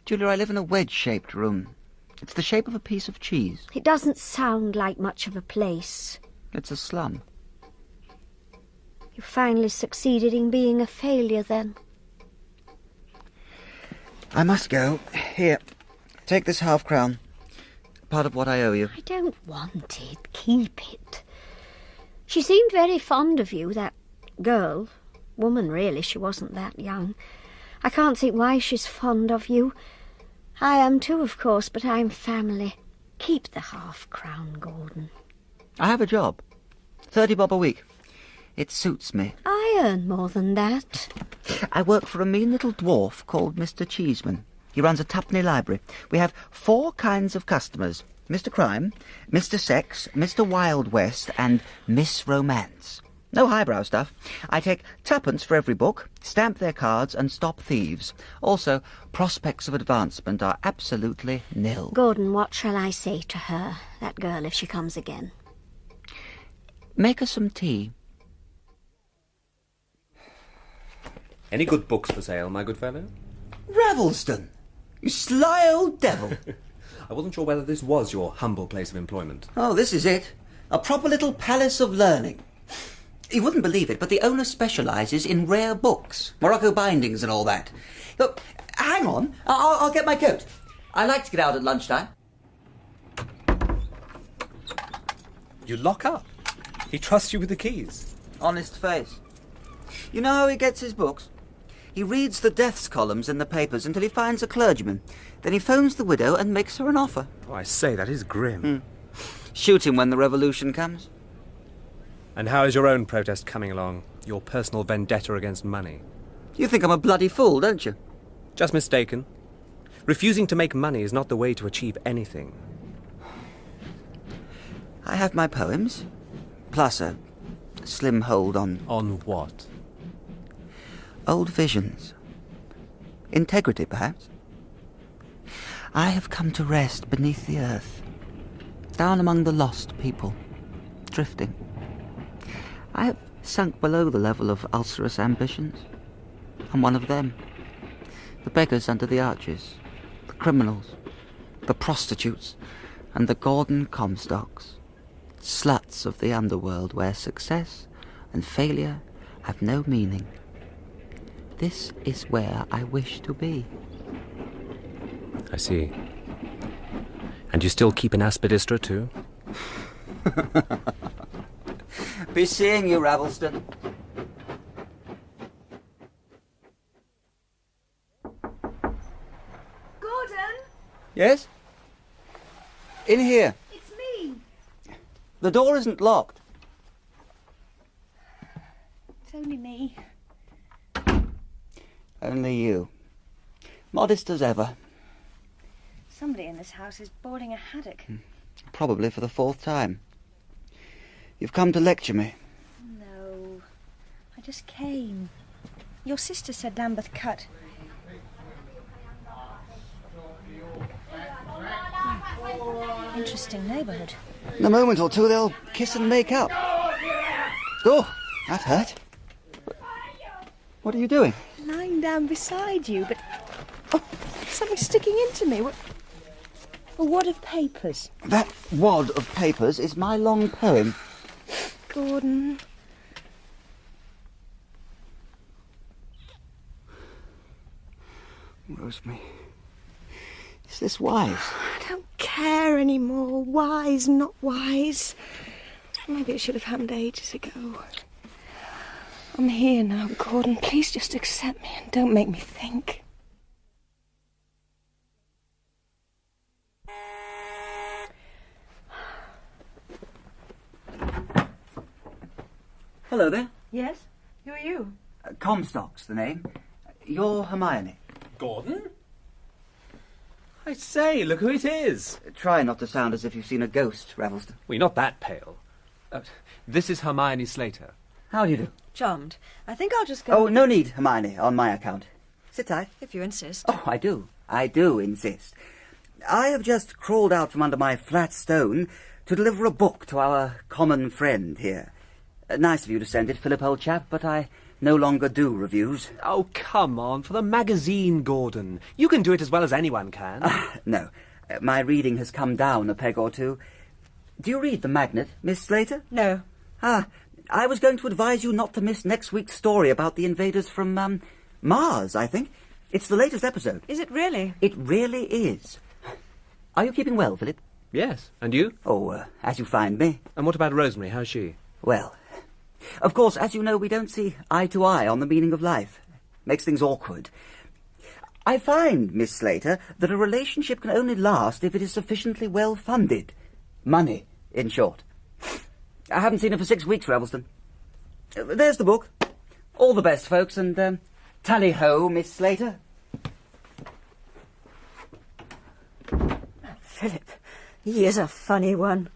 B: Julia, I live in a wedge-shaped room. It's the shape of a piece of cheese.
E: It doesn't sound like much of a place.
B: It's a slum.
E: You finally succeeded in being a failure, then.
B: I must go. Here, take this half-crown. Part of what I owe you.
E: I don't want it. Keep it. She seemed very fond of you, that girl. Woman, really, she wasn't that young. I can't see why she's fond of you. I am too, of course, but I'm family. Keep the half-crown, Gordon.
B: I have a job. 30 bob a week. It suits me.
E: I earn more than that.
B: I work for a mean little dwarf called Mr. Cheeseman. He runs a tuppenny library. We have 4 kinds of customers. Mr. Crime, Mr. Sex, Mr. Wild West, and Miss Romance. No highbrow stuff. I take 2pence for every book, stamp their cards, and stop thieves. Also, prospects of advancement are absolutely nil.
E: Gordon, what shall I say to her, that girl, if she comes again?
B: Make her some tea.
D: Any good books for sale, my good fellow?
B: Ravelston! You sly old devil!
D: I wasn't sure whether this was your humble place of employment.
B: Oh, this is it. A proper little palace of learning. You wouldn't believe it, but the owner specialises in rare books, Morocco bindings and all that. Look, hang on, I'll get my coat. I like to get out at lunchtime.
D: You lock up. He trusts you with the keys.
B: Honest face. You know how he gets his books? He reads the deaths columns in the papers until he finds a clergyman. Then he phones the widow and makes her an offer.
D: Oh, I say, that is grim.
B: Shoot him when the revolution comes.
D: And how is your own protest coming along? Your personal vendetta against money?
B: You think I'm a bloody fool, don't you?
D: Just mistaken. Refusing to make money is not the way to achieve anything.
B: I have my poems, plus a slim hold on...
D: On what?
B: Old visions. Integrity, perhaps. I have come to rest beneath the earth, down among the lost people, drifting. I have sunk below the level of ulcerous ambitions. I'm one of them. The beggars under the arches, the criminals, the prostitutes, and the Gordon Comstocks. Sluts of the underworld where success and failure have no meaning. This is where I wish to be.
D: I see. And you still keep an Aspidistra too?
B: Be seeing you, Ravelston.
C: Gordon?
B: Yes? In here.
C: It's me.
B: The door isn't locked.
C: It's only me.
B: Only you. Modest as ever.
C: Somebody in this house is boarding a haddock.
B: Probably for the 4th time. You've come to lecture me.
C: No, I just came. Your sister said Lambeth Cut. Interesting neighbourhood.
B: In a moment or two, they'll kiss and make up. Oh, that hurt. What are you doing?
C: Lying down beside you, but... Oh, something sticking into me. A wad of papers.
B: That wad of papers is my long poem.
C: Gordon.
B: Rosemary, is this wise?
C: I don't care anymore. Wise, not wise. Maybe it should have happened ages ago. I'm here now, Gordon. Please just accept me and don't make me think.
B: Hello there.
F: Yes? Who are you?
B: Comstock's the name. You're Hermione.
D: Gordon? I say, look who it is.
B: Try not to sound as if you've seen a ghost, Ravelston.
D: We're not that pale. This is Hermione Slater.
B: How do you do?
F: Charmed. I think I'll just go...
B: Oh, no need, Hermione, on my account. Sit tight.
F: If you insist.
B: Oh, I do insist. I have just crawled out from under my flat stone to deliver a book to our common friend here. Nice of you to send it, Philip, old chap, but I no longer do reviews.
D: Oh, come on, for the magazine, Gordon. You can do it as well as anyone can.
B: No, my reading has come down a peg or two. Do you read The Magnet, Miss Slater?
F: No.
B: I was going to advise you not to miss next week's story about the invaders from, Mars, I think. It's the latest episode.
F: Is it really?
B: It really is. Are you keeping well, Philip?
D: Yes, and you?
B: Oh, as you find me.
D: And what about Rosemary? How's she?
B: Well, of course, as you know, we don't see eye to eye on the meaning of life. Makes things awkward. I find, Miss Slater, that a relationship can only last if it is sufficiently well funded. Money, in short. I haven't seen her for 6 weeks, Ravelston. There's the book. All the best, folks, and tally-ho, Miss Slater.
F: Philip, he is a funny one.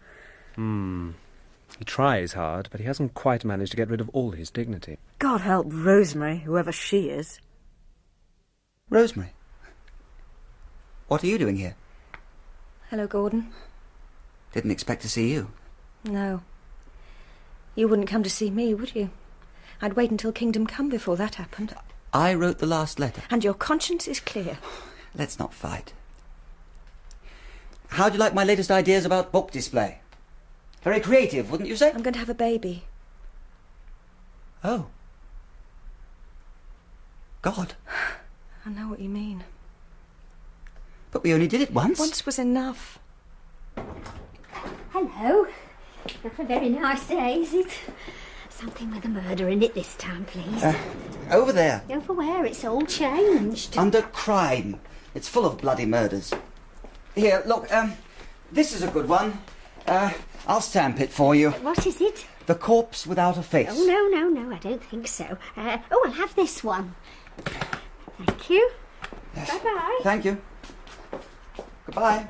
D: He tries hard, but he hasn't quite managed to get rid of all his dignity.
F: God help Rosemary, whoever she is.
B: Rosemary, what are you doing here?
C: Hello, Gordon.
B: Didn't expect to see you.
C: No. You wouldn't come to see me, would you? I'd wait until Kingdom Come before that happened.
B: I wrote the last letter.
C: And your conscience is clear.
B: Let's not fight. How'd you like my latest ideas about book display? Very creative, wouldn't you say?
C: I'm going to have a baby.
B: Oh. God.
C: I know what you mean.
B: But we only did it once.
C: Once was enough.
E: Hello. Not a very nice day, is it? Something with a murder in it this time, please.
B: Over there.
E: Over where? It's all changed.
B: Under crime. It's full of bloody murders. Here, look, this is a good one. I'll stamp it for you.
E: What is it?
B: The Corpse Without a Face.
E: Oh, no, I don't think so. I'll have this one. Thank you.
B: Yes.
E: Bye-bye.
B: Thank you. Goodbye.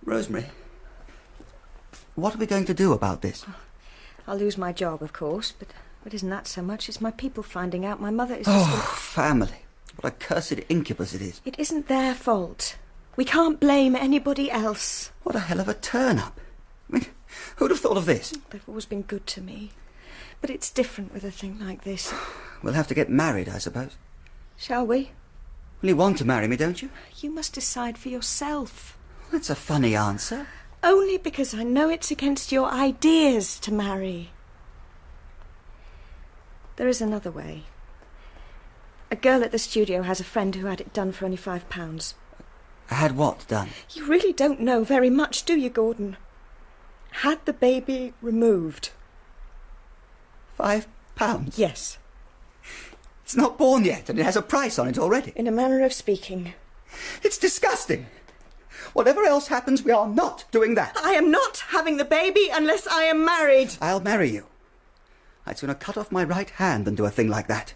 B: Rosemary, what are we going to do about this?
C: I'll lose my job, of course, but isn't that so much? It's my people finding out my mother is
B: Oh,
C: just...
B: family. What a cursed incubus it is.
C: It isn't their fault. We can't blame anybody else.
B: What a hell of a turn-up. I mean, who'd have thought of this?
C: They've always been good to me. But it's different with a thing like this.
B: We'll have to get married, I suppose.
C: Shall we?
B: Well, you want to marry me, don't you?
C: You must decide for yourself.
B: That's a funny answer.
C: Only because I know it's against your ideas to marry. There is another way. A girl at the studio has a friend who had it done for only £5.
B: Had what done?
C: You really don't know very much, do you, Gordon? Had the baby removed.
B: £5?
C: Yes.
B: It's not born yet, and it has a price on it already.
C: In a manner of speaking.
B: It's disgusting. Whatever else happens, we are not doing that.
C: I am not having the baby unless I am married.
B: I'll marry you. I'd sooner cut off my right hand than do a thing like that.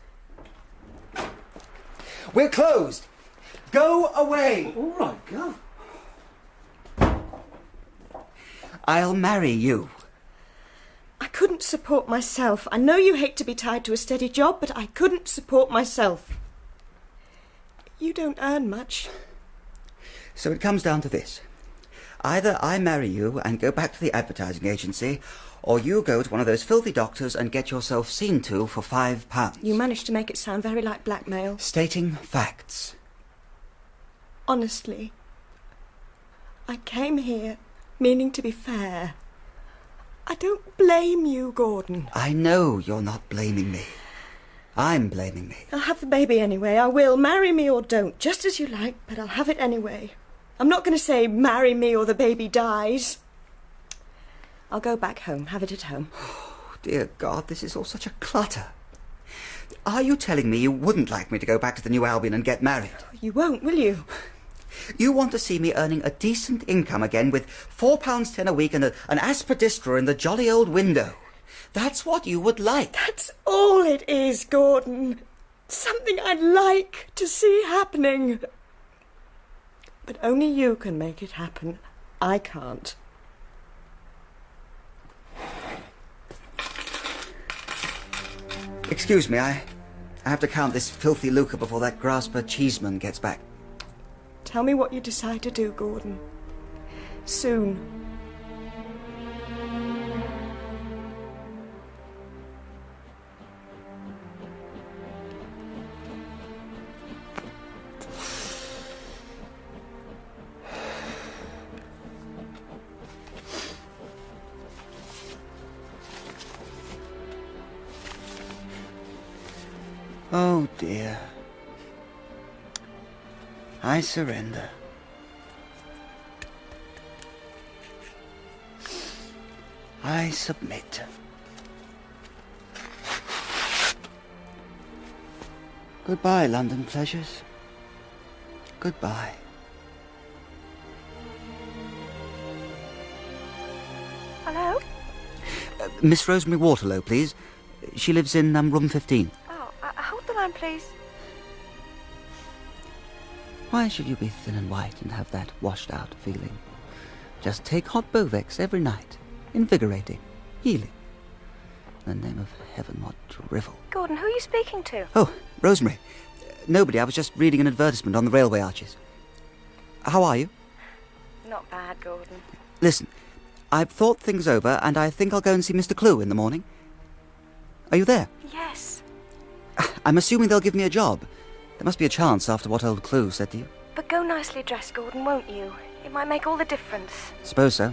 B: We're closed. Go away.
A: All right, Gov.
B: I'll marry you.
C: I couldn't support myself. I know you hate to be tied to a steady job, but I couldn't support myself. You don't earn much.
B: So it comes down to this. Either I marry you and go back to the advertising agency, or you go to one of those filthy doctors and get yourself seen to for £5.
C: You managed to make it sound very like blackmail.
B: Stating facts.
C: Honestly, I came here meaning to be fair. I don't blame you, Gordon.
B: I know you're not blaming me. I'm blaming me.
C: I'll have the baby anyway. I will. Marry me or don't, just as you like, but I'll have it anyway. I'm not going to say marry me or the baby dies. I'll go back home, have it at home.
B: Oh, dear God, this is all such a clutter. Are you telling me you wouldn't like me to go back to the New Albion and get married?
C: You won't, will you?
B: You want to see me earning a decent income again with £4.10 a week and an Aspidistra in the jolly old window. That's what you would like.
C: That's all it is, Gordon. Something I'd like to see happening. But only you can make it happen. I can't.
B: Excuse me, I have to count this filthy lucre before that grasper cheeseman gets back.
C: Tell me what you decide to do, Gordon. Soon.
B: Oh, dear. I surrender. I submit. Goodbye, London pleasures. Goodbye.
F: Hello?
B: Miss Rosemary Waterlow, please. She lives in room 15.
F: Oh, hold the line, please.
B: Why should you be thin and white and have that washed-out feeling? Just take hot Bovex every night. Invigorating. Healing. In the name of heaven, what drivel.
F: Gordon, who are you speaking to?
B: Oh, Rosemary. Nobody, I was just reading an advertisement on the railway arches. How are you?
F: Not bad, Gordon.
B: Listen, I've thought things over and I think I'll go and see Mr. Clue in the morning. Are you there?
F: Yes.
B: I'm assuming they'll give me a job. There must be a chance after what old Clue said to you.
F: But go nicely dressed, Gordon, won't you? It might make all the difference.
B: Suppose so.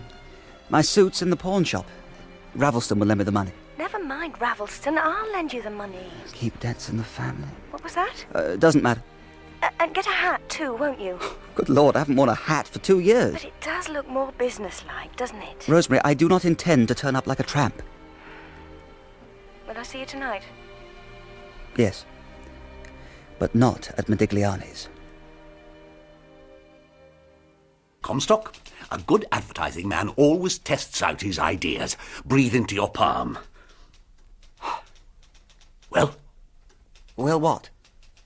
B: My suit's in the pawn shop. Ravelston will lend me the money.
F: Never mind, Ravelston. I'll lend you the money.
B: Keep debts in the family.
F: What was that?
B: Doesn't matter.
F: And get a hat, too, won't you?
B: Good Lord, I haven't worn a hat for 2 years.
F: But it does look more businesslike, doesn't it?
B: Rosemary, I do not intend to turn up like a tramp.
F: Will I see you tonight?
B: Yes. But not at Modigliani's.
A: Comstock, a good advertising man always tests out his ideas. Breathe into your palm. Well?
B: Well, what?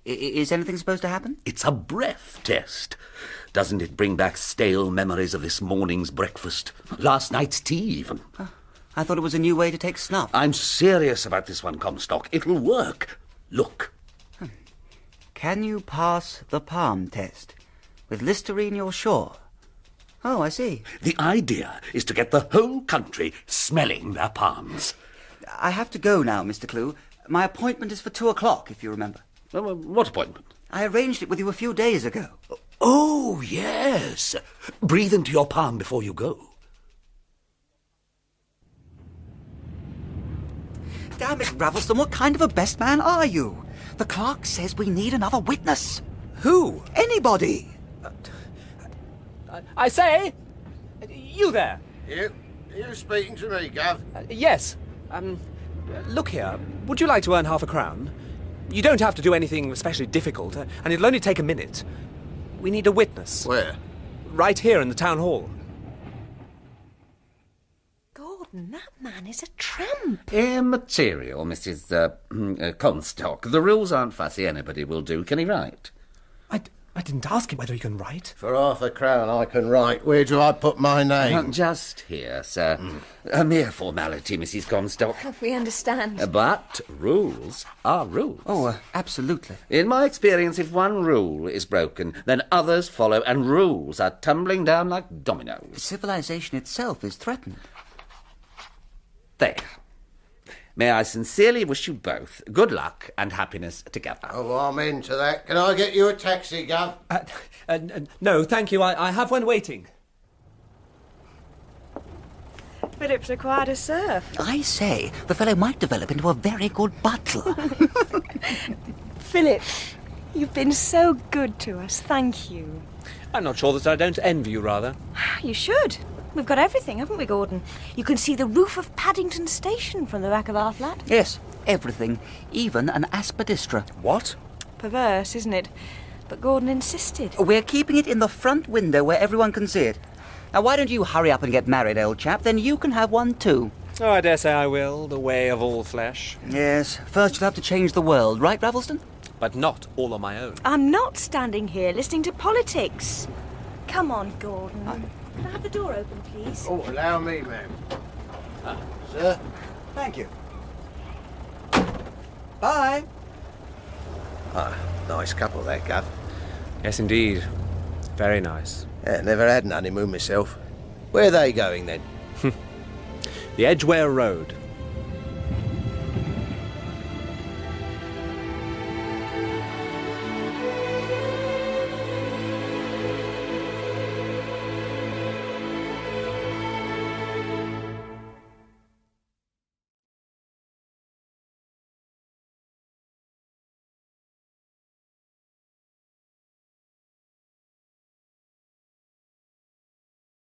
B: Is anything supposed to happen?
A: It's a breath test. Doesn't it bring back stale memories of this morning's breakfast? Last night's tea, even.
B: I thought it was a new way to take snuff.
A: I'm serious about this one, Comstock. It'll work. Look.
B: Can you pass the palm test? With Listerine, you're sure? Oh, I see.
A: The idea is to get the whole country smelling their palms.
B: I have to go now, Mr. Clue. My appointment is for 2:00, if you remember.
A: What appointment?
B: I arranged it with you a few days ago.
A: Oh, yes. Breathe into your palm before you go.
B: Damn it, Ravelston, what kind of a best man are you? The clerk says we need another witness.
D: Who?
B: Anybody.
D: I say! You there?
G: You speaking to me, Gov?
D: Yes. Look here. Would you like to earn half a crown? You don't have to do anything especially difficult, and it'll only take a minute. We need a witness.
G: Where?
D: Right here in the town hall.
C: Gordon, that man is a tramp.
A: Immaterial, Mrs. Comstock. The rules aren't fussy. Anybody will do. Can he write?
D: I didn't ask him whether he can write.
G: For £0.50 I can write. Where do I put my name?
A: Just here, sir. A mere formality, Mrs. Comstock.
C: We understand.
A: But rules are rules.
B: Oh, absolutely.
A: In my experience, if one rule is broken, then others follow, and rules are tumbling down like dominoes.
B: Civilization itself is threatened.
A: There. May I sincerely wish you both good luck and happiness together.
G: Oh, I'm into that. Can I get you a taxi, Gov?
D: No, thank you. I have one waiting.
C: Philip's acquired a serf.
B: I say, the fellow might develop into a very good butler.
C: Philip, you've been so good to us. Thank you.
D: I'm not sure that I don't envy you, rather.
C: You should. We've got everything, haven't we, Gordon? You can see the roof of Paddington Station from the back of our flat.
B: Yes, everything. Even an Aspidistra.
D: What?
C: Perverse, isn't it? But Gordon insisted.
B: We're keeping it in the front window where everyone can see it. Now, why don't you hurry up and get married, old chap? Then you can have one too.
D: Oh, I dare say I will. The way of all flesh.
B: Yes, first you'll have to change the world, right, Ravelston?
D: But not all on my own.
C: I'm not standing here listening to politics. Come on, Gordon. Can I have the door open, please?
G: Oh, allow me, ma'am. Sir?
B: Thank you. Bye.
G: Ah, nice couple, that, Gov.
D: Yes, indeed. Very nice.
G: Yeah, never had an honeymoon myself. Where are they going, then?
D: The Edgware Road.